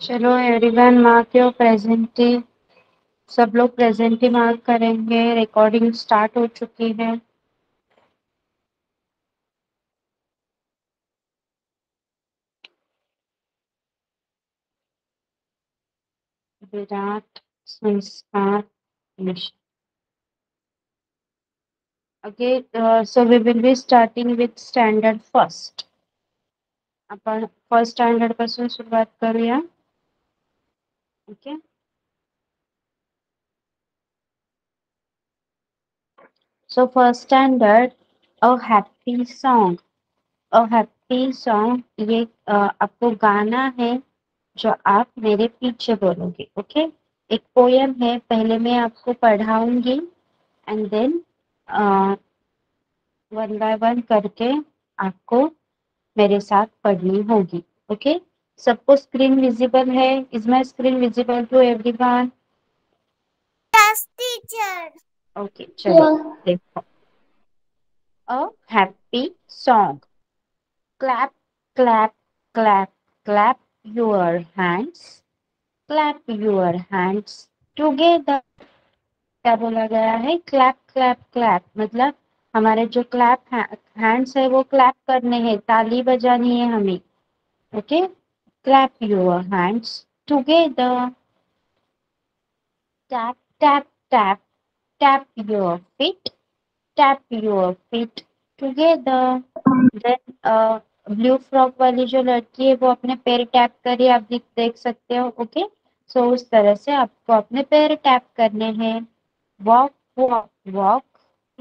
चलो everyone mark your प्रेजेंटी। सब लोग प्रेजेंटी मार्क करेंगे। रिकॉर्डिंग स्टार्ट हो चुकी है। विराट, संस्कार, निशा। Okay, so we will be starting with standard first. आपण फर्स्ट स्टँडर्ड पासून सुरुवात करूया. ओके. सो फर्स्ट स्टँडर्ड, अ हैप्पी सॉन्ग. अ हैप्पी सॉन्ग ये आपको गाना है जो आप मेरे पीछे बोलोगे. ओके. एक पोयम है, पहले मैं आपको पढ़ाऊंगी and then one by one करके आपको मेरे साथ पढ़नी होगी. ओके. सबको स्क्रीन विजिबल है? Is my screen visible to everyone? Yes, teacher. Okay, चलो देखो. A happy song. Clap clap clap clap your hands. Clap your hands together. क्या बोला गया है? Clap clap clap. मतलब हमारे जो क्लैप हैंड्स है वो क्लैप करने हैं, ताली बजानी है हमें. Okay. Clap your hands together. Tap tap tap tap your feet. Tap your feet together. Then blue frock वाली जो लड़की है वो अपने पैर टैप करी, आप देख सकते हो. ओके. सो उस तरह से आपको अपने पैर टैप करने हैं. Walk walk walk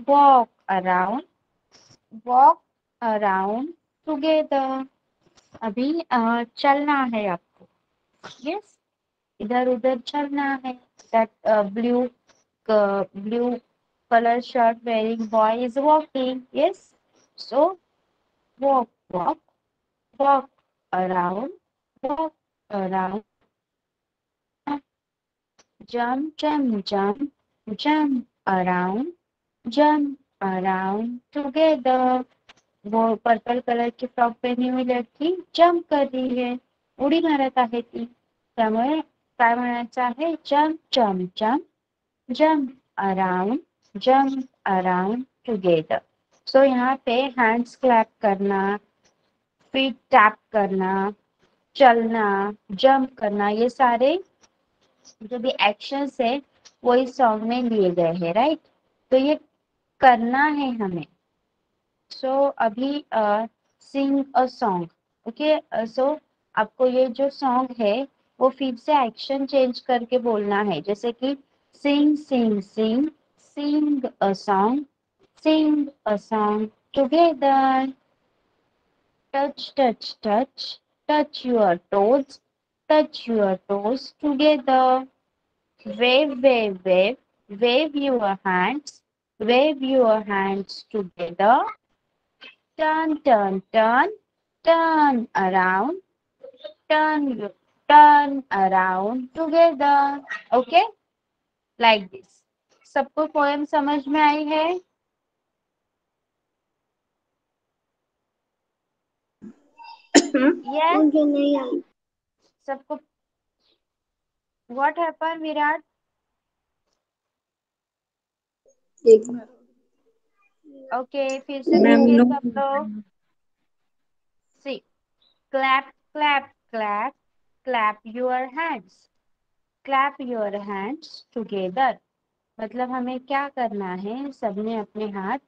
walk around. Walk around together. अभी चलना है आपको. यस. इधर उधर चलना है. That blue blue color shirt wearing boy is walking. Yes. So walk, walk, walk around, walk around. Jump, jump, jump, jump around together. वो purple colour की फ्रॉक पहनी हुई लड़की जम्प कर रही है, उडी मारत आहे ती. त्यामुळे काय म्हणायचं आहे? Jump jump jump jump around together. So यहाँ पे हैंड्स क्लैप करना, फीट टैप करना, चलना, जंप करना, ये सारे जो भी एक्शंस है वो इस सॉन्ग में लिए गए हैं. राइट. तो ये करना है हमें. सो अभी सिंग अ सॉन्ग. ओके. सो आपको ये जो सॉन्ग है वो फिर से एक्शन चेंज करके बोलना है. जैसे कि sing sing sing sing a song. Sing a song together. Touch, touch, touch, touch your toes together. Wave, wave, wave, wave your hands together. Turn, turn, turn, turn around, turn, turn around together. Okay, like this. सबको poem समझ में आई है? Yes. मुझे नहीं आई. सबको. What happened, Virat? एक बार okay, फिर से देखिए सब लोग. See, clap, clap, clap, clap your hands. Clap your hands together. मतलब हमें क्या करना है? सबने अपने हाथ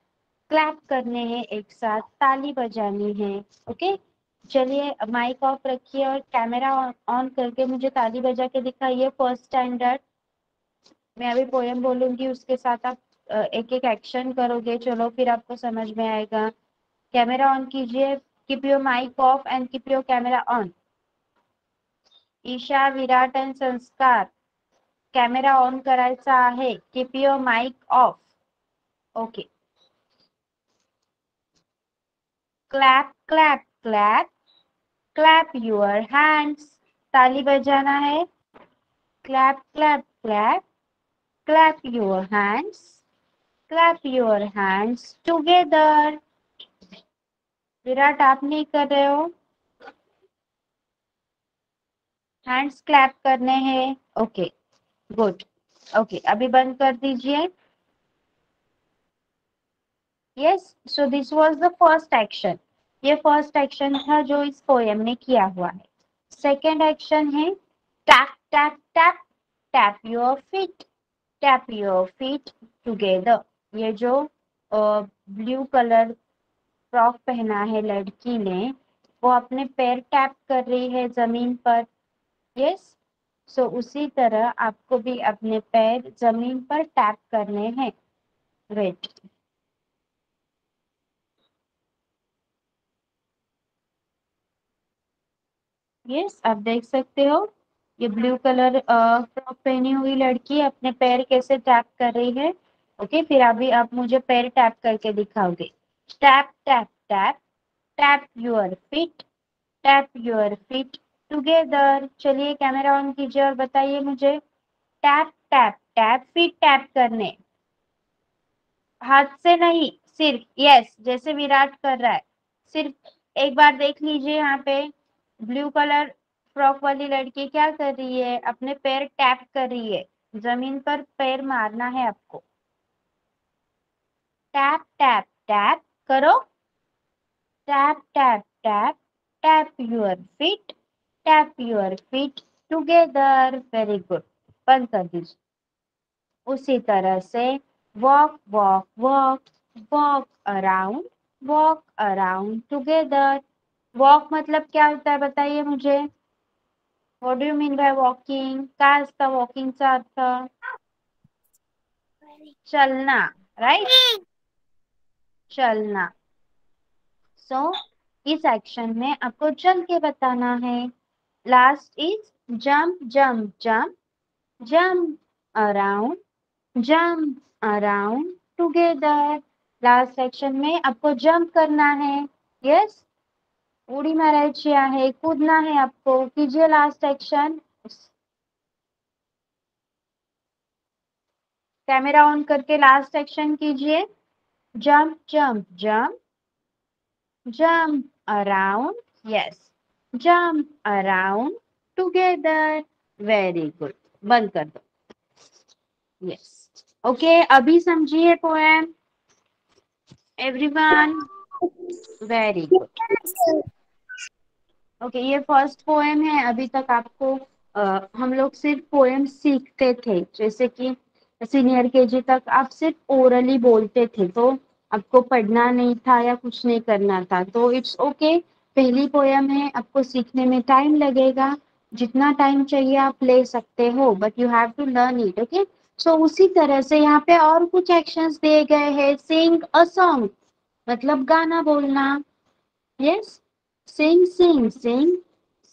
क्लैप करने हैं, एक साथ ताली बजानी है. ओके. चलिए माइक ऑफ रखिए और कैमरा ऑन करके मुझे ताली बजा के दिखाइए. First standard. मैं अभी पोएम बोलूंगी, उसके साथ आप एक एक एक्शन करोगे. चलो फिर आपको समझ में आएगा. कैमरा ऑन कीजिए. Keep your mic off and keep your camera on. Isha, Virat and Sanskar, camera on करायचा आहे. Keep your mic off. Okay. Clap clap clap clap your hands. ताली बजाना है. Clap clap clap clap your hands. Clap your hands together. Virat, आप नहीं कर रहे हो? हैंड्स क्लैप करने हैं। Okay, good. ओके, अभी बंद कर दीजिए। Yes, so this was the first action. ये फर्स्ट एक्शन था जो इस पोएम में किया हुआ है। सेकेंड एक्शन है tap tap tap, tap your feet, tap your feet together. ये जो ब्लू कलर फ्रॉक पहना है लड़की ने, वो अपने पैर टैप कर रही है जमीन पर। यस, सो उसी तरह आपको भी अपने पैर जमीन पर टैप करने हैं। वेट, यस, आप देख सकते हो ये ब्लू कलर फ्रॉक पहनी हुई लड़की अपने पैर कैसे टैप कर रही है। ओके, फिर अभी आप मुझे पैर टैप करके दिखाओगे। Tap tap tap, tap your feet, tap your feet together. चलिए कैमरा ऑन कीजिए और बताइए मुझे। Tap tap tap, feet tap करने, हाथ से नहीं, सिर्फ। यस, जैसे विराट कर रहा है। सिर्फ एक बार देख लीजिए, यहाँ पे ब्लू कलर फ्रॉक वाली लड़की क्या कर रही है, अपने पैर टैप कर रही है। जमीन पर पैर मारना है आपको। टैप टैप टैप करो। Tap tap tap, tap your feet, tap your feet together. Very good, बंद कर दीजिए। उसी तरह से walk walk walk, walk around, walk around together. Walk मतलब क्या होता है बताइए मुझे। What do you mean by walking? काय असतं वॉकिंगचा अर्थ? चलना, राइट, चलना। सो इस एक्शन में आपको चल के बताना है। Last is jump jump jump, jump around, jump around together. Last section में आपको जंप करना है। यस, उड़ी मारायची आहे, कूदना है आपको। कीजिए लास्ट एक्शन। कैमरा ऑन करके लास्ट एक्शन कीजिए। Jump jump jump, jump around, yes, jump around together. Very good, बंद कर दो। यस, ओके, अभी समझिए poem everyone. Very good. Okay, ये फर्स्ट पोएम है। अभी तक आपको हम लोग सिर्फ पोएम सीखते थे, जैसे कि सीनियर केजी तक आप सिर्फ ओरली बोलते थे, तो आपको पढ़ना नहीं था या कुछ नहीं करना था, तो इट्स ओके। पहली पोएम है, आपको सीखने में टाइम लगेगा। जितना टाइम चाहिए आप ले सकते हो, but you have to learn it. Okay, so उसी तरह से यहाँ पे और कुछ एक्शंस दिए गए हैं। सिंग अ सॉन्ग मतलब गाना बोलना। Yes, sing, sing, sing,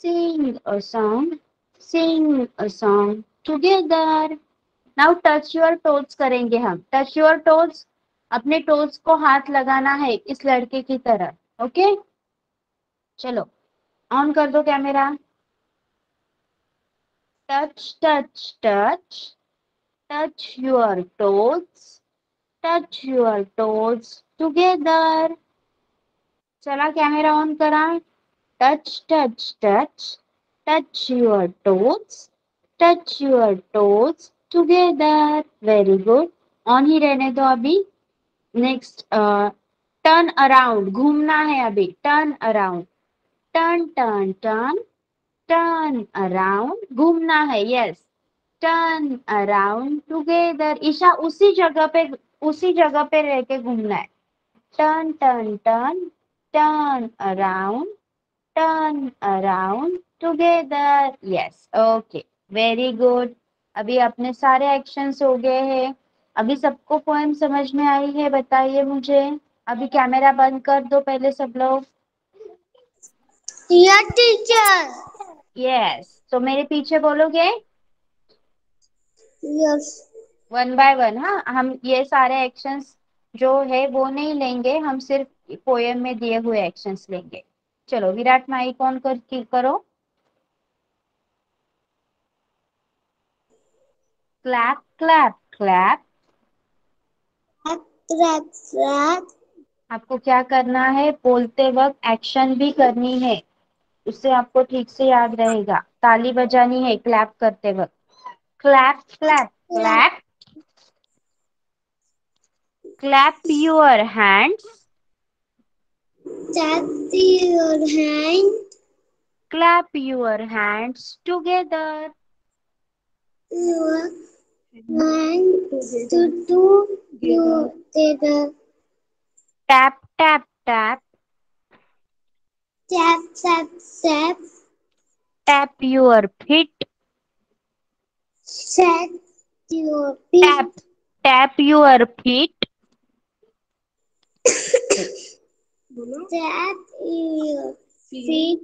sing a song, sing a song together. Now touch your toes करेंगे हम। Touch your toes, अपने टोज को हाथ लगाना है इस लड़के की तरह। ओके, चलो ऑन कर दो camera. Touch touch touch, touch your toes, touch your toes together. चला कैमरा ऑन करा। Touch touch touch, touch your toes, touch your toes together. Very good. On ही रहने दो अभी। नेक्स्ट, टर्न अराउंड, घूमना है अभी। Turn around, turn turn turn, turn around, घूमना है। Yes, turn around together. Isha उसी जगह पे रह के घूमना है। Turn turn turn, turn around, turn around together. Yes, okay, very good. अभी अपने सारे एक्शंस हो गए हैं। अभी सबको पोएम समझ में आई है? बताइए मुझे। अभी कैमरा बंद कर दो पहले सब लोग। Dear teacher. यस, तो मेरे पीछे बोलोगे Yes. One by one. हाँ, हम ये सारे एक्शंस जो है वो नहीं लेंगे, हम सिर्फ पोएम में दिए हुए एक्शंस लेंगे। चलो विराट, माइक ऑन करो। Clap clap clap. Clap, clap. आपको क्या करना है, बोलते वक्त एक्शन भी करनी है, उससे आपको ठीक से याद रहेगा। ताली बजानी है क्लैप करते वक्त। Clap clap clap. Clap your hands. Clap your hand. Clap your hands together. Your hand to do your together. Tap tap tap. Tap tap tap. Tap your feet. Set your tap feet. Tap your feet. Tap your feet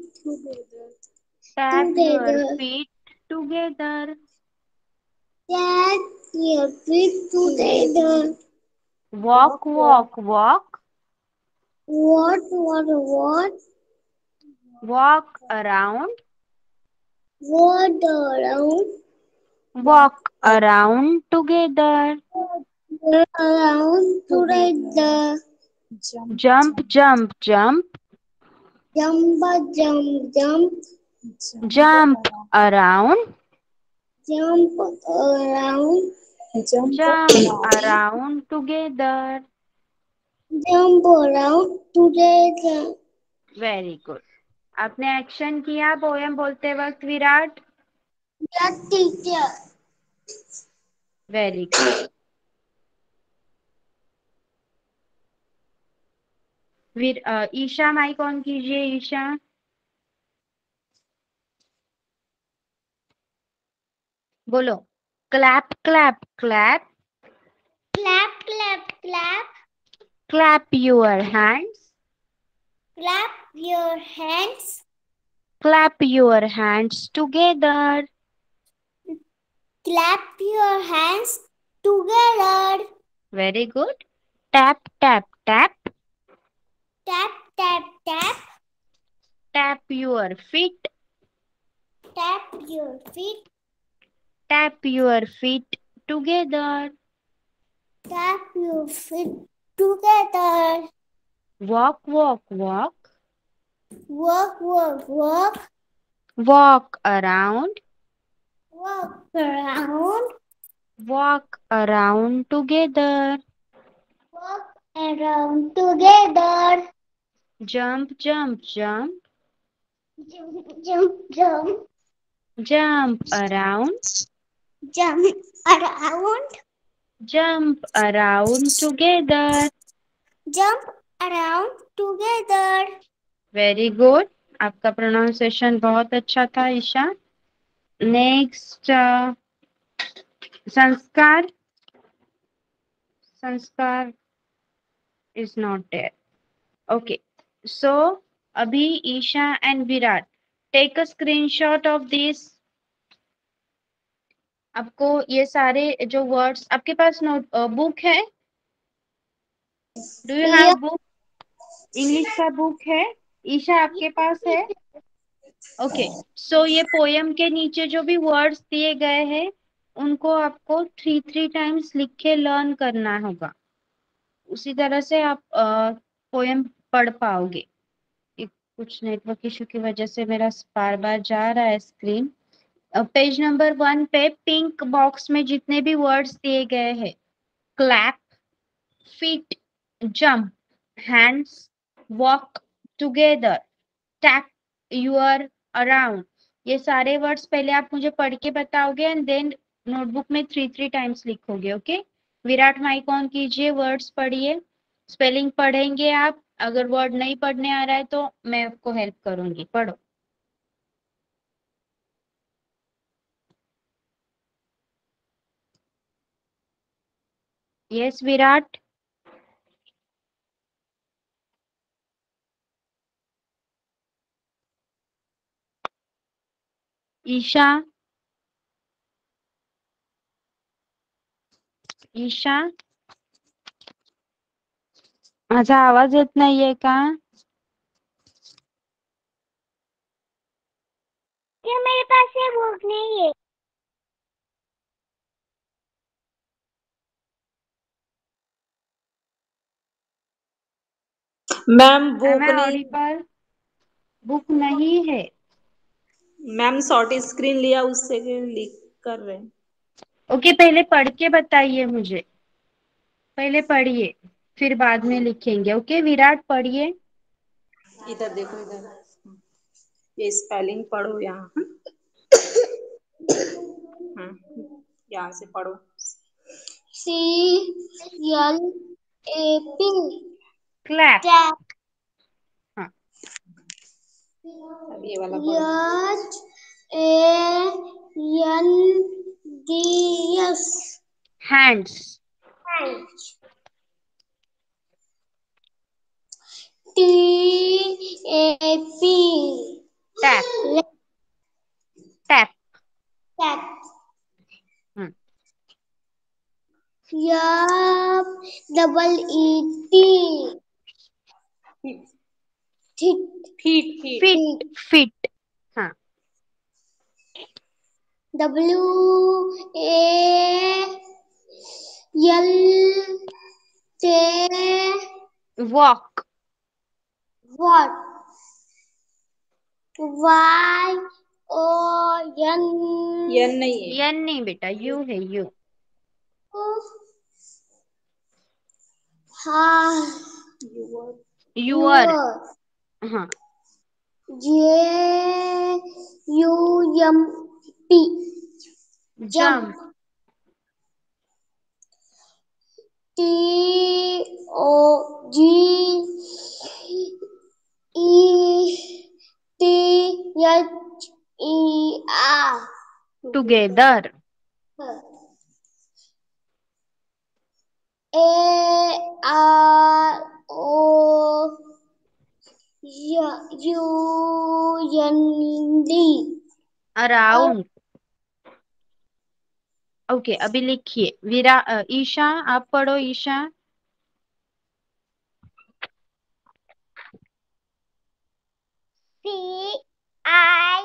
tap your together. Feet together. Tap your feet together. Walk walk walk. What? Walk around. What around? Walk around together. Around together. Jump jump jump. Jump. Jump around. Jump around. Jump around together. Jump around together. Very good. आपने action किया poem बोलते वक्त Virat. Yes, teacher. Very good. Isha mic on कीजिए ईशा। बोलो clap clap clap. Clap. Clap your hands. Clap your hands. Clap your hands together. Clap your hands together. Very good. Tap tap tap. Tap. Tap your feet. Tap your feet. Tap your feet together. Tap your feet together. Walk walk walk. Walk. Walk around. Walk around. Walk around together. Walk around together. Jump jump jump. Jump. Jump around. Jump around. Jump around together. Jump around together. Very good. आपका pronunciation बहुत अच्छा था Isha. Next Sanskar. Sanskar is not there. Okay so अभी Isha and Virat take a screenshot of this. आपको ये सारे जो words आपके पास नोट बुक है। Do you have Yeah. Book? English का बुक है ईशा आपके पास है? ओके सो ये पोयम के नीचे जो भी वर्ड्स दिए गए हैं उनको आपको 3 टाइम्स लिख के लर्न करना होगा। उसी तरह से आप पोयम पढ़ पाओगे। कुछ नेटवर्क इशू की वजह से मेरा बार बार जा रहा है स्क्रीन। पेज नंबर 1 पे पिंक बॉक्स में जितने भी वर्ड्स दिए गए हैं clap, feet, jump, hands, walk together, tap your around, ये सारे वर्ड्स पहले आप मुझे पढ़ के बताओगे एंड देन नोटबुक में 3 टाइम्स लिखोगे। ओके विराट माइक ऑन कीजिए। वर्ड्स पढ़िए। स्पेलिंग पढ़ेंगे आप। अगर वर्ड नहीं पढ़ने आ रहा है तो मैं आपको हेल्प करूंगी। पढ़ो। यस विराट। ईशा। ईशा माझा आवाज येत नाहीये का? क्या मेरे पास ये बुक नहीं है? मैम एम बुक आई नहीं। ऑडिबल? बुक नहीं है। मैम शॉर्ट स्क्रीन लिया, उससे लिख कर रहे हैं। ओके, पहले पढ़ के बताइए मुझे। पहले पढ़िए, फिर बाद में लिखेंगे। ओके विराट, पढ़िए। इधर देखो, इधर ये स्पेलिंग पढ़ो यहाँ। यहाँ से पढ़ो। CLAP clap. टैप हाँ, अब ये वाला पढ़ो। HANDS hands. TAP tap. Tap. Tap hmm, Yup, double ET. Thick, feet feet. Fit. thick. Fit. हाँ, WALT. Walk. What? YON. Yon नहीं है। यन नहीं बेटा, यू है, यू। हाँ, यूअर। your. हाँ, JUMP. Jump. Jump. TOGETHER. Together. AROUND. Around. Okay, अभी लिखिए। ईशा, आप पढ़ो ईशा। CIL.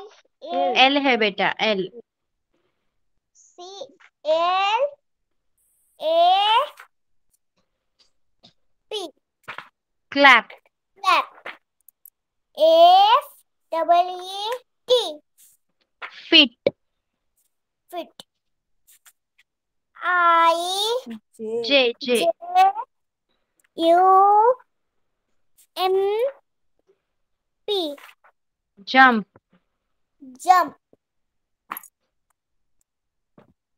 एल है बेटा, L. CLAP. Clap. Clap. FEET. Feet. Fit. I J, J. J U M P. Jump. Jump.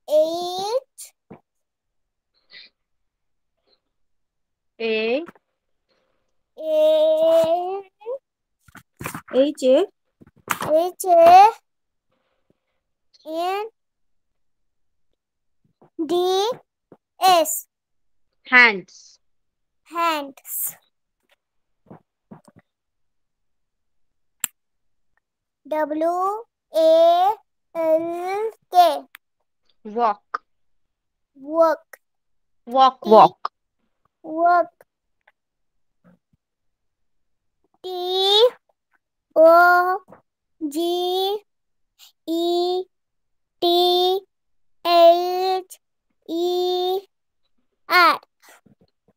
H A, A H A H A N D S. Hands. Hands. WALK. Walk. Work. Walk, T walk. work. TOGETHER.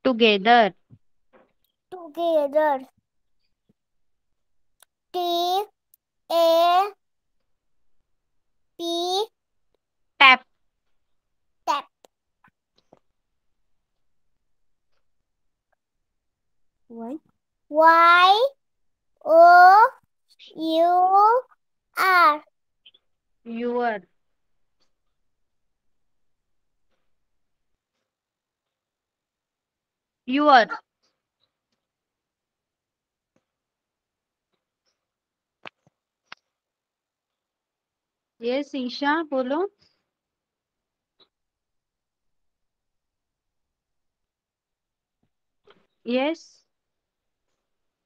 Together. Together. TAP. Tap. Tap. Y. YOUR. Your. Your. Yes Isha, बोलो। Yes,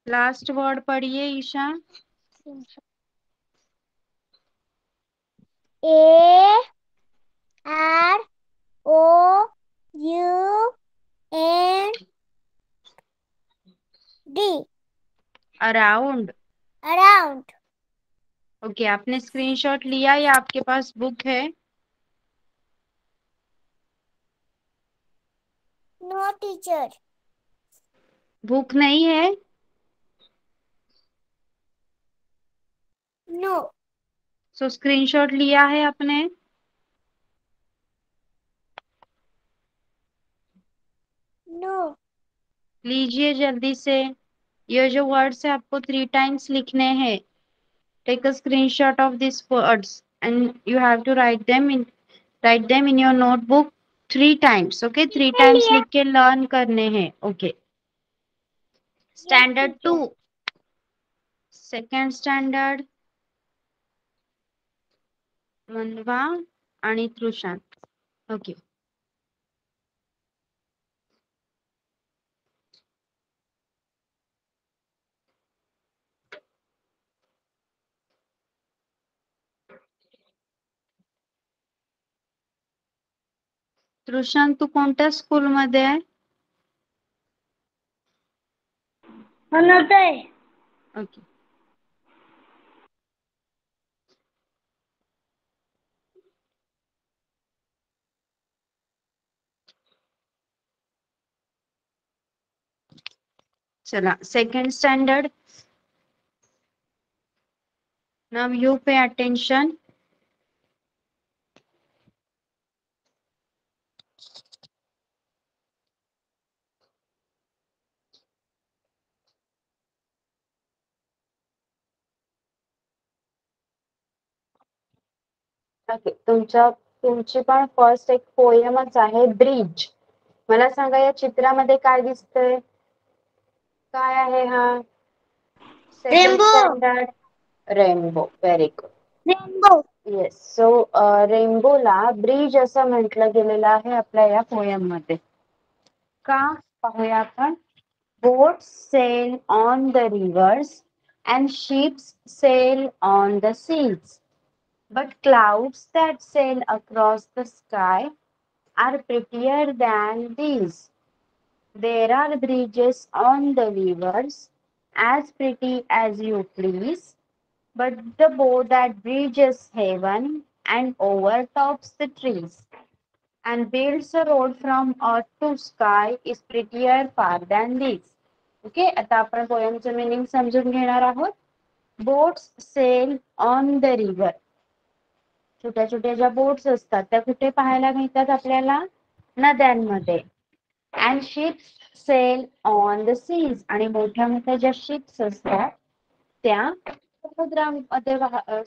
last word पढ़िए Isha. AROUND. Around. Around. Okay, आपने screenshot लिया या आपके पास book है? No, teacher. Book नहीं है? No. सो स्क्रीनशॉट लिया है आपने? No. लीजिए जल्दी से। ये जो वर्ड्स है आपको 3 टाइम्स लिखने हैं। Take a screenshot of this words and you have to write them in your notebook 3 times. Okay, 3 times लिख के लर्न करने हैं। Okay, Yes, standard 2, teacher. Second standard, Manva आणि तृषांत. ओके, तृषांत तू कोणत्या स्कूल मध्ये आहे? Another. ओके, चला second standard. Now you pay attention. Okay, तुमची पण फर्स्ट एक पोयमच आहे, ब्रिज. मला सांगा या चित्रामध्ये काय दिसतंय? काय आहे हा? Second Rainbow. Standard. Rainbow. Very good. Rainbow. Yes. So रेनबोला ब्रिज असं म्हटलं गेलेलं आहे आपल्या या पोयम मध्ये. का? पाहूया आपण. Boats sail on the rivers and ships sail on the seas. But clouds that sail across the sky are prettier than these. There are bridges on the rivers, as pretty as you please. But the boat that bridges heaven and overtops the trees and builds a road from earth to sky is prettier far than this. Okay, आता आपण पोयमचं meaning समजून घेणार आहोत. Boats sail on the river. छोट्या छोट्या ज्या boats असतात त्या कुठे पाहायला मिळतात आपल्याला? नद्यांमध्ये. And ships sail on the seas. आणि मोठ्या मोठ्या ज्या शिप्स असतात त्या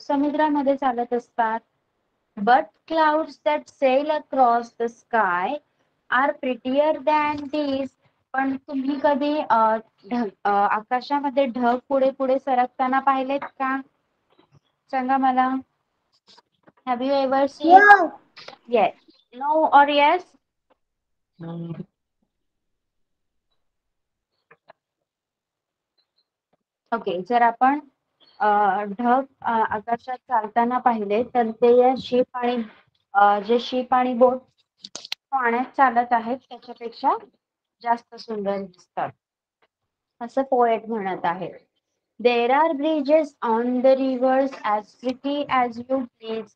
समुद्रामध्ये चालत असतात. But clouds that sail across the sky are prettier than these. पण तुम्ही कधी आकाशामध्ये ढग पुढे पुढे सरकताना पाहिलेत का? सांगा मला. Have you ever seen? Yes. Yes. No or yes? Okay, जर आपण ढग आकाशात चालताना पाहिले तर ते शिप आणि जे शिप आणि बोट पाण्यात चालत आहेत त्याच्यापेक्षा जास्त सुंदर दिसतात असं पोएट म्हणत आहे. There are bridges on the rivers as pretty as you please.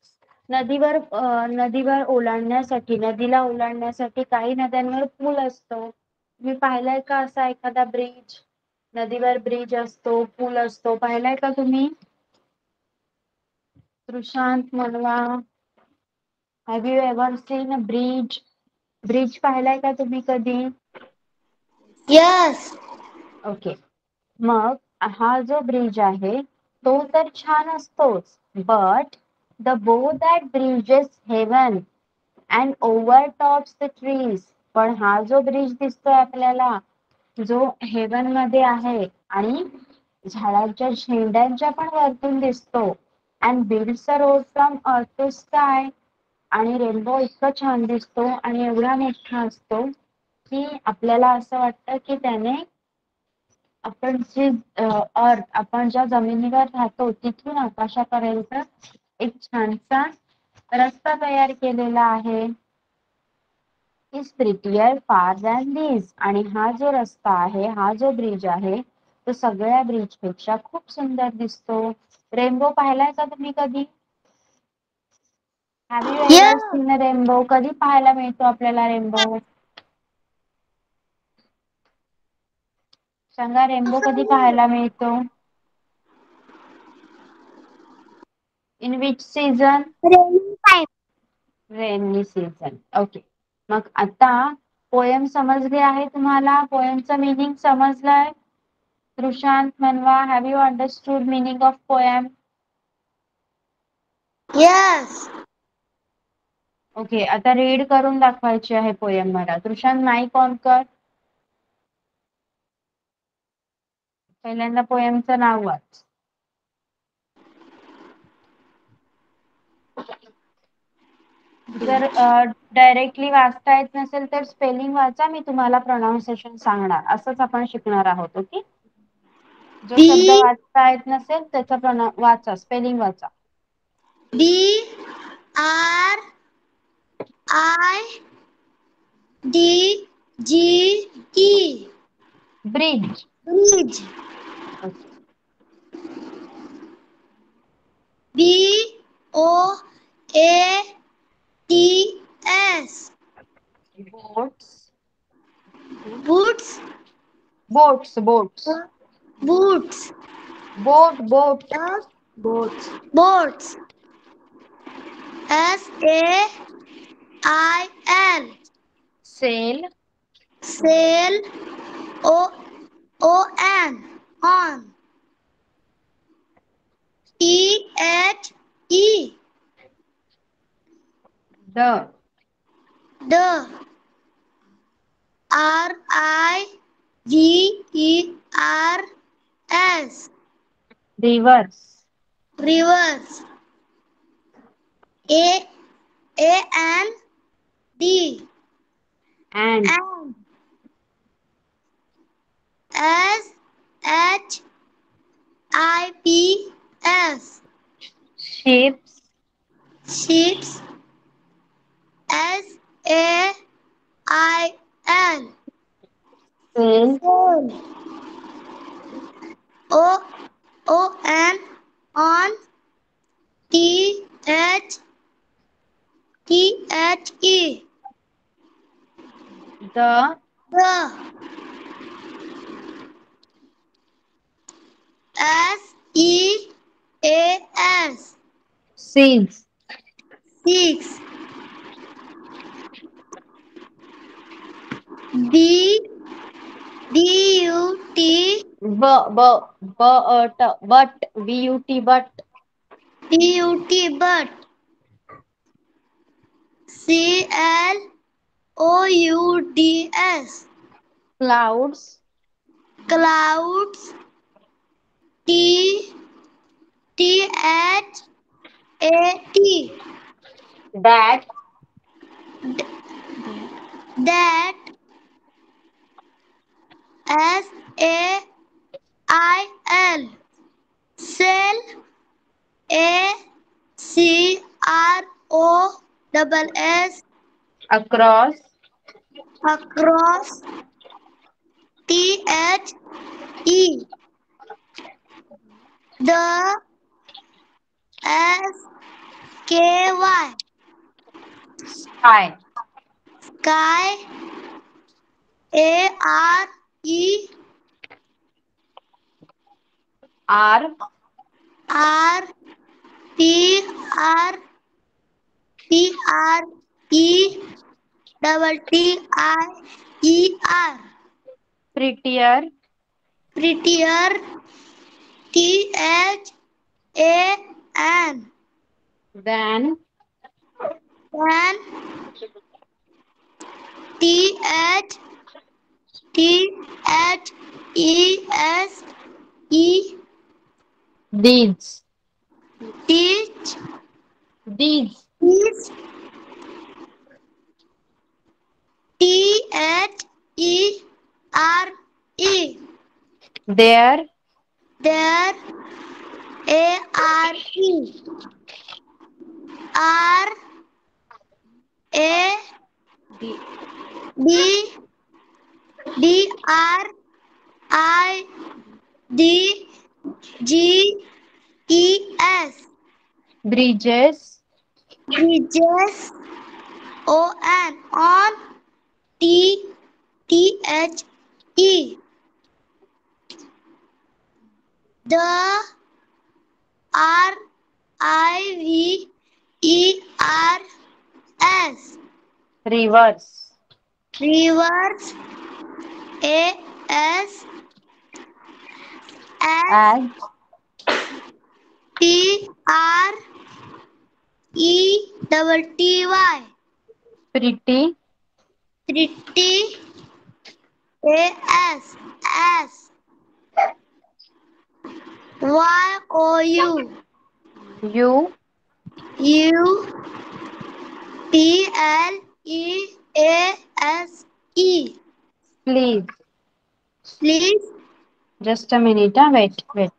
नदीवर ओलांडण्यासाठी, नदीला ओलांडण्यासाठी काही नद्यांवर पूल असतो. तुम्ही पाहिलाय का असा एखादा ब्रिज? नदीवर ब्रिज असतो, पूल असतो, पाहिलाय का तुम्ही? तृषांत, मनवा, have you ever seen a bridge? Bridge पाहिलाय का तुम्ही कधी? Yes. ओके, मग हा जो ब्रिज आहे तो तर छान असतोच. But the bow that bridges heaven and overtops the trees. पण हा जो ब्रिज दिसतोय आपल्याला, जो हेवन मध्ये आहे आणि झाडांच्या शेंड्यांच्या पण वरतून दिसतो. And builds a road from earth to sky. आणि रेनबो इतका छान दिसतो आणि एवढा मोठा असतो की आपल्याला असं वाटतं की त्याने आपण जी अर्थ, आपण ज्या जमिनीवर राहतो तिथून आकाशापर्यंत एक छानसा रस्ता तयार केलेला आहे. Is prettier far than this. आणि हा जो रस्ता आहे, हा जो ब्रिज आहे तो सगळ्या ब्रिज पेक्षा खूप सुंदर दिसतो. रेनबो पाहिलाय का तुम्ही कधी? Have you ever Yes. Seen a rainbow? कधी पाहायला मिळतो आपल्याला रेनबो? सांगा, रेनबो कधी पाहायला मिळतो? In which season? Rainy time. Rainy season. Okay. मग आता पोएम समजली आहे तुम्हाला? पोएमचं मीनिंग समजलंय? कृशांत, मनवा, have you understood meaning of poem? Yes. Okay. आता रीड करून दाखवायची आहे पोएम मला. कृशांत माईक ऑन कर. पहिल्यांदा पोएमचं नाव वाच. जर डायरेक्टली वाचता येत नसेल तर स्पेलिंग वाचा, मी तुम्हाला प्रोनाउन्सिएशन सांगणार. असंच आपण शिकणार आहोत. ओके. जो शब्द B वाचता येत नसेल त्याचा वाचा, स्पेलिंग वाचा. B R I D G E. Bridge. Bridge. B O A T S. Boats. Boots. Boats. Boats. Boots. Boat. Boats. Boats. SAIL. Cell. Sail. ON. On. THE. The. The. RIVERS. Reverse. Rivers. AND. And. And. SHIPS. Ships. Ships. SAIL. Cell. Sail. ON. On. THE. The. The. SEAS. Seize. 6. B DUT. ब. But. BUT but. DUT. But. CLOUDS. Clouds. Clouds. THAT. That. That. SAIL. Sail. ACROSS. Across. Across. THE. The. SKY. Sky. Sky. R. RPRETTIER. Prettier. Prettier. THAN. Than. Than. THESE. These. Teach. These. Is. THERE. There. There. ARE. D. BRIDGES. Bridges. Bridges. On. THE. The. RIVERS. Rivers. Rivers. ASSTY. As pretty. Pretty. ASS. YOU. You. PLEASE. Please. Please. Just a minute. Wait. Wait.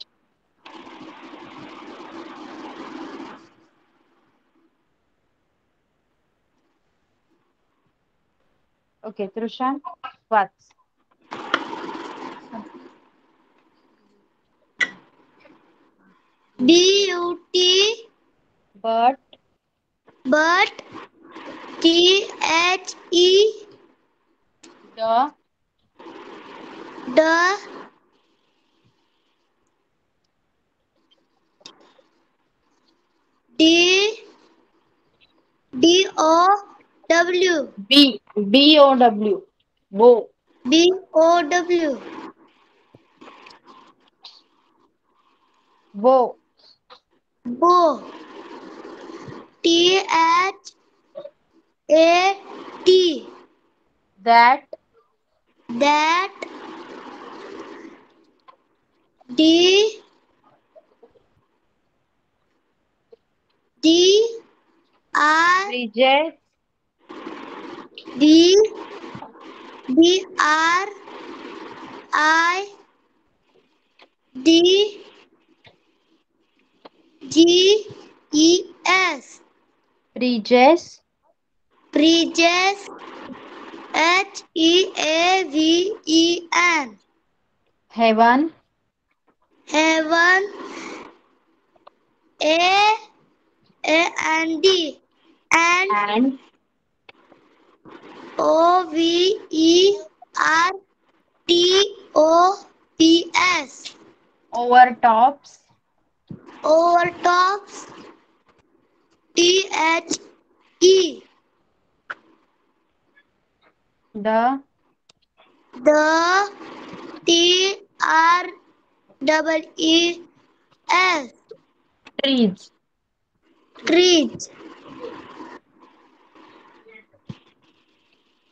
Okay, Trusha. What? BUT. But But THE. the The. D. DOW. BOW. Bow. BOW. Bow. Bow. THAT. That. That. D. R. Bridges. D. BRIDGES. Bridges. Bridges. HEAVEN. Heaven. Heaven. AND. And And OVERTOPS. overtops. Overtops. THE. The The. TREES. trees. Trees.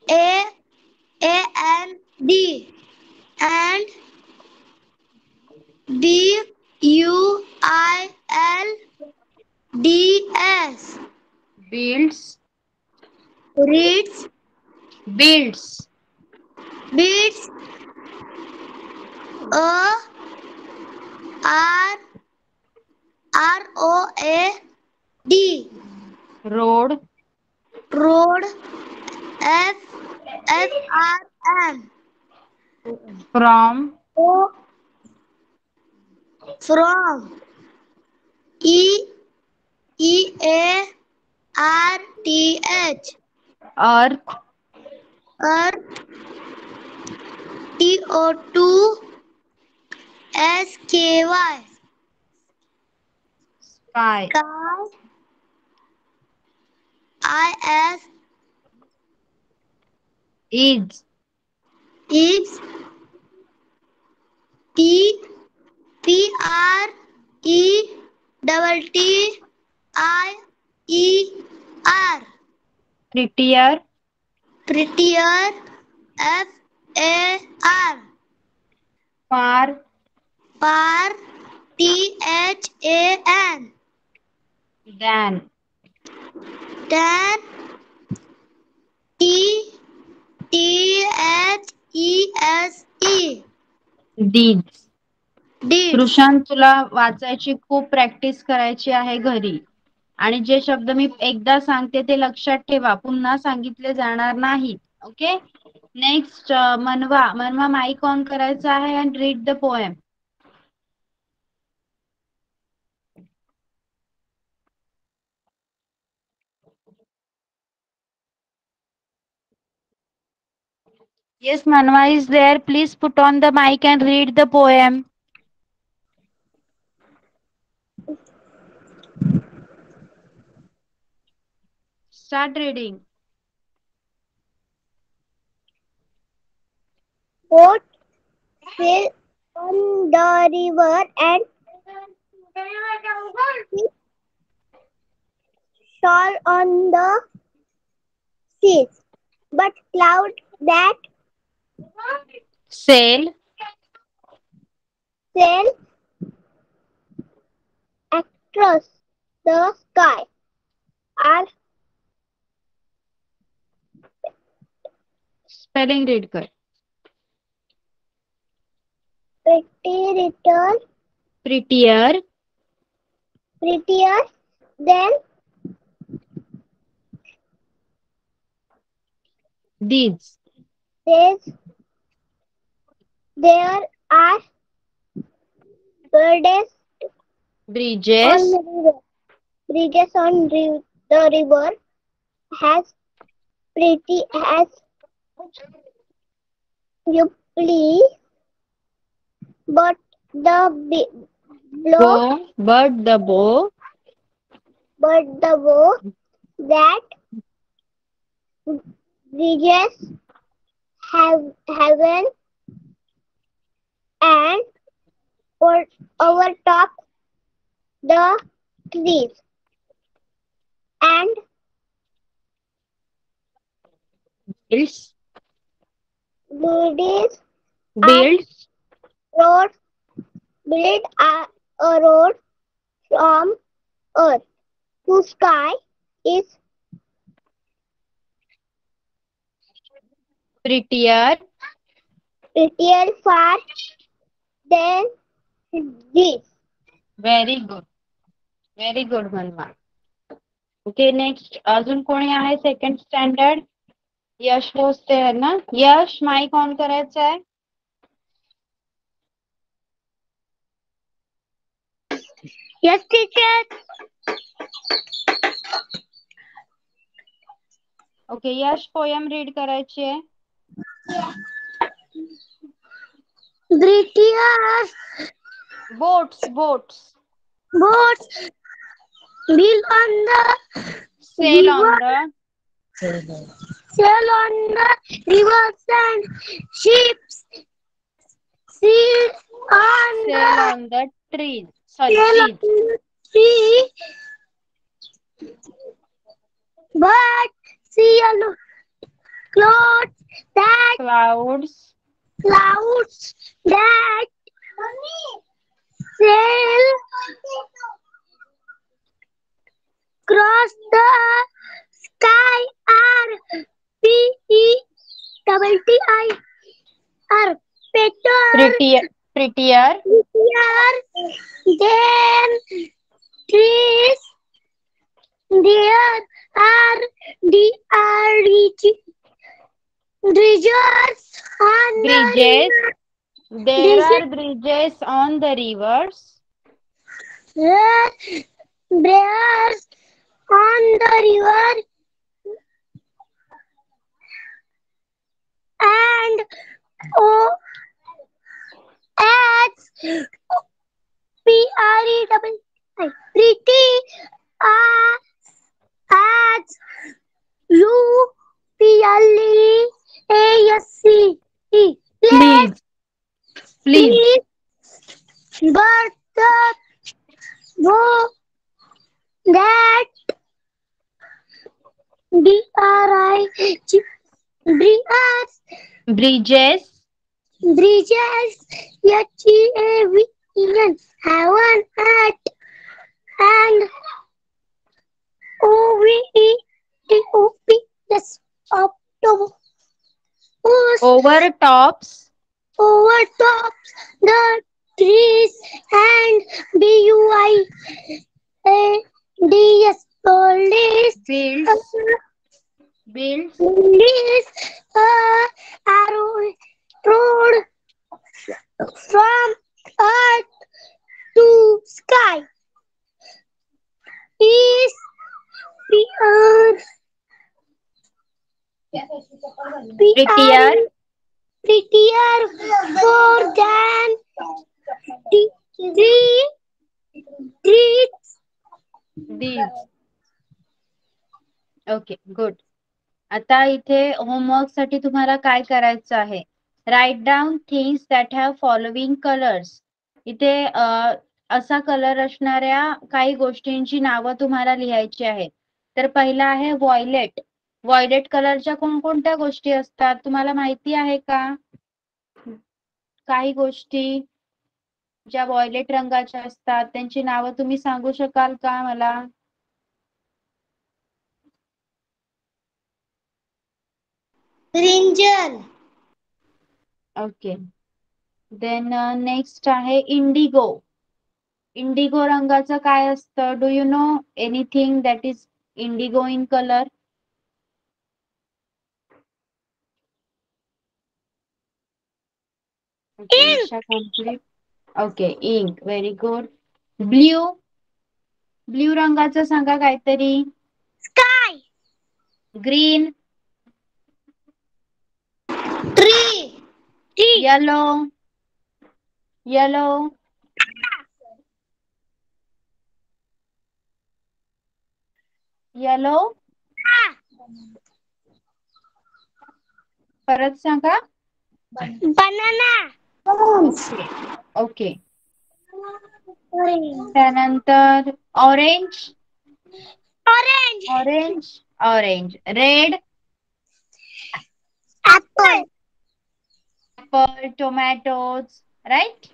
AND. And BUILDS. Builds. Reads. Builds. Beats. ROAD. Road. Road. FRM. From. O. From. EARTH. Earth. Earth. TO2 SKY. Sky. Sky. IS. Is. Is. T. PRETTIER. Prettier. Prettier. FAR. Far. Par. THAN. Than. Tan. THESE. Deeds. Deeds. कृषांत, तुला वाचायची खूप practice करायची आहे घरी. आणि जे शब्द मी एकदा सांगते ते लक्षात ठेवा, पुन्हा सांगितले जाणार नाहीत. ओके. नेक्स्ट मनवा. मनवा, माईक ऑन करायचा आहे and read the poem. Yes, Manwa is there. Please put on the mic and read the poem. Start reading. Boat sail on the river and shore on the seas. But cloud that Sail. sail across the sky are Spelling read कर. prettier Prettier. than These. these. There are bridges on Bridges. the river. Bridges on the river as pretty as you please, but blow, Bow. But the bow. but the bow that bridges heaven and overtop the trees and Builds. buildings are Builds. road build a road from earth to sky is Prettier. prettier far than this. Very good. Very good, Manma. Okay, next. अजून कोणी आहे second standard? यश भोसले आहे ना? यश, mike on करायचा आहे. Yes, teacher. Okay, यश poem read करायची आहे. British boats. boats built on the Sail on river, the. sail on the rivers and ships sail on Sail the on the trees. Sorry, sail on trees. the sea, but see clouds that Clouds. clouds that sail across the sky are are Prettier. Prettier. prettier than trees. There are bridges on the Bridges. There river. are bridges on the rivers. Bridges on the river and oh, as pretty as you PLEASC. Please. Please. But the bow that Bridges. bridges HEAVEN heaven at and OVETOP octopus Overtops. overtops the trees and BUILDS Builds. Builds. police arrow road from earth to sky is PR, Prettier. prettier for than three trees. These. Okay. आता इथे homework साठी तुम्हाला काय करायचं आहे? Write down things that have following colours. इथे असा colour असणाऱ्या काही गोष्टींची नावं तुम्हाला लिहायची आहेत. तर पहिला आहे व्हायलेट. व्हायलेट कलरच्या कोणकोणत्या गोष्टी असतात तुम्हाला माहिती आहे का? काही गोष्टी ज्या व्हायलेट रंगाच्या असतात त्यांची नावं तुम्ही सांगू शकाल का मला? ब्रिंजल. ओके. देन नेक्स्ट आहे इंडिगो. इंडिगो रंगाचं काय असतं? Do you know anything that is indigo in colour? Okay, Isha complete. Okay, ink. Very good. Blue. Blue रंगाचं सांगा काहीतरी. Sky. Green. Tree. Tree. Yellow. Yellow. Yellow. परत सांगा. Banana. Okay. Okay. त्यानंतर orange. Orange. Orange. Orange. Red. Apple. Apple. Tomatoes. Right.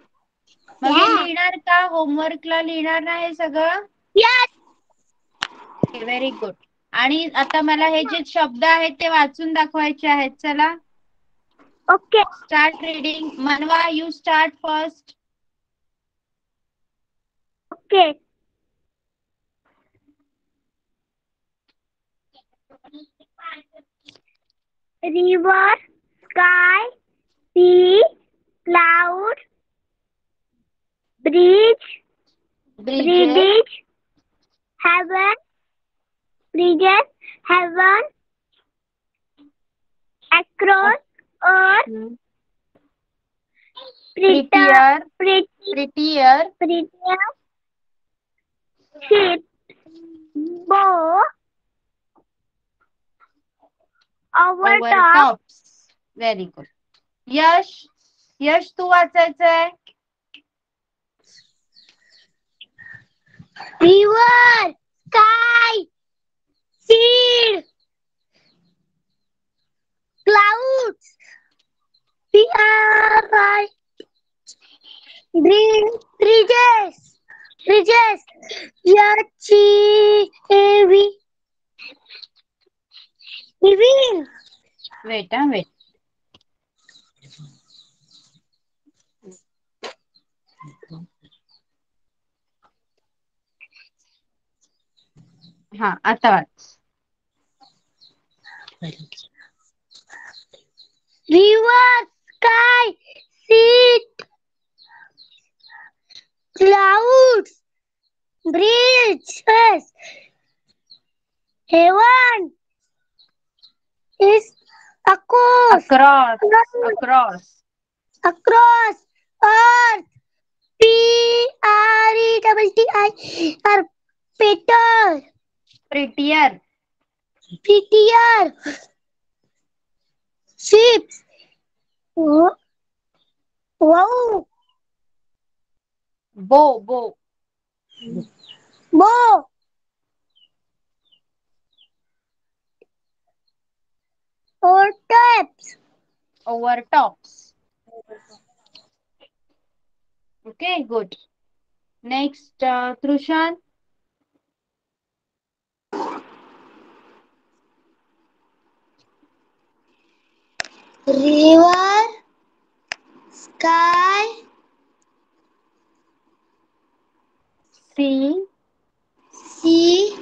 मग हे Yeah. लिहिणार का? होमवर्कला लिहिणार ना हे सगळं? Yes. Very good. आणि आता मला हे जे शब्द आहेत ते वाचून दाखवायचे आहेत. चला Okay. Start reading. Manva, you start first. Okay. River, sky, sea, cloud, bridge, bridges. bridge, heaven, bridges, heaven, across, earth, prettier. pretty, prettier. prettier, ship, bow, over overtop, tops. Very good. Yash. Yash तू वाचायचंय. river, sky, seed, clouds, PRI, bridges, bridges, heavy, heavy, wait wait. हा आता वाच. river, sky, seed, clouds, bridges, heaven, is across, across. Across. across, earth, PRETTIR, peter, prettier. prettier, ships, wow, बो. Bow. bow, or taps, over tops. Okay good. Next Krishan. river, sky, sea. sea,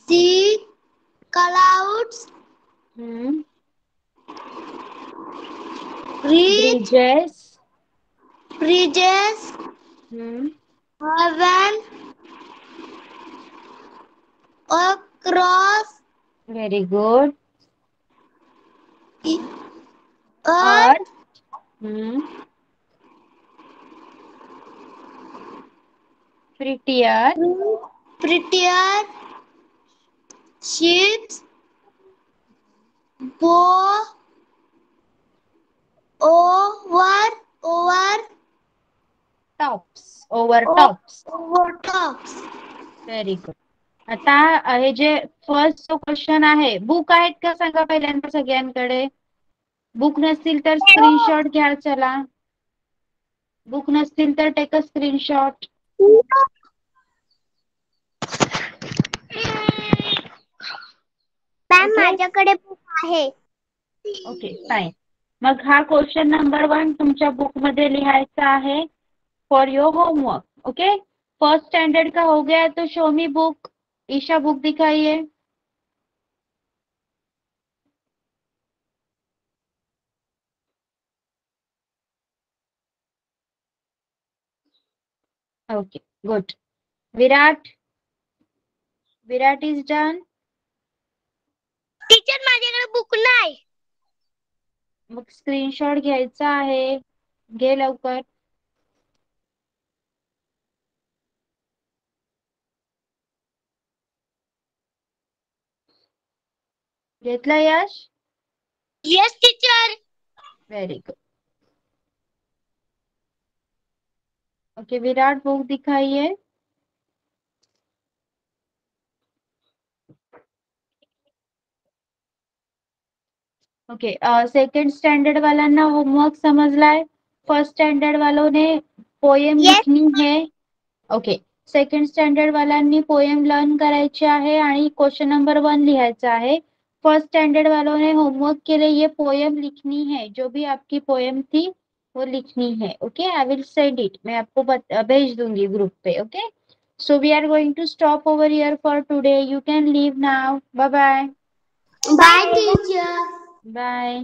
sea, clouds, bridge, bridges. bridges, heaven, across, very good. earth, prettier. prettier, ships, Bo over tops, over o- tops. overtops. Very good. आता हे जे first जो question आहे, book आहेत का सांगा पहिल्यांदा सगळ्यांकडे. Book नसतील तर स्क्रीनशॉट घ्या. चला, बुक नसतील तर take a screenshot. Ma'am okay माझ्याकडे बुक आहे. Okay fine. मग हा क्वेश्चन नंबर 1 तुमच्या बुक मध्ये लिहायचा आहे for your homework. Okay, first standard का हो गया तो show me book. Isha book दिखाइए. Okay good. Virat, Virat is done. Teacher माझ्याकडे बुक नाही. मग स्क्रीनशॉट घ्यायचा आहे, घे लवकर. घेतलं Yash? Yes teacher. Very good. Okay Virat book दिखाइए. ओके सेकंड स्टैंडर्ड वाल्यांना होमवर्क समजलाय. फर्स्ट स्टैंडर्ड वालों ने पोएम येस. लिखनी है. ओके, सेकंड स्टँडर्ड वाल्यांनी पोएम लर्न करायचे आहे आणि क्वेश्चन नंबर 1 लिहायचा आहे. फर्स्ट स्टैंडर्ड वालों ने होमवर्क के लिए ये पोएम लिखनी है. जो भी आपकी पोएम थी वो लिखनी है. Okay, I will send it. मैं आपको भेज दूंगी ग्रुप पे. Okay, so we are going to stop over here for today. You can leave now. Bye bye. Bye teacher. Bye.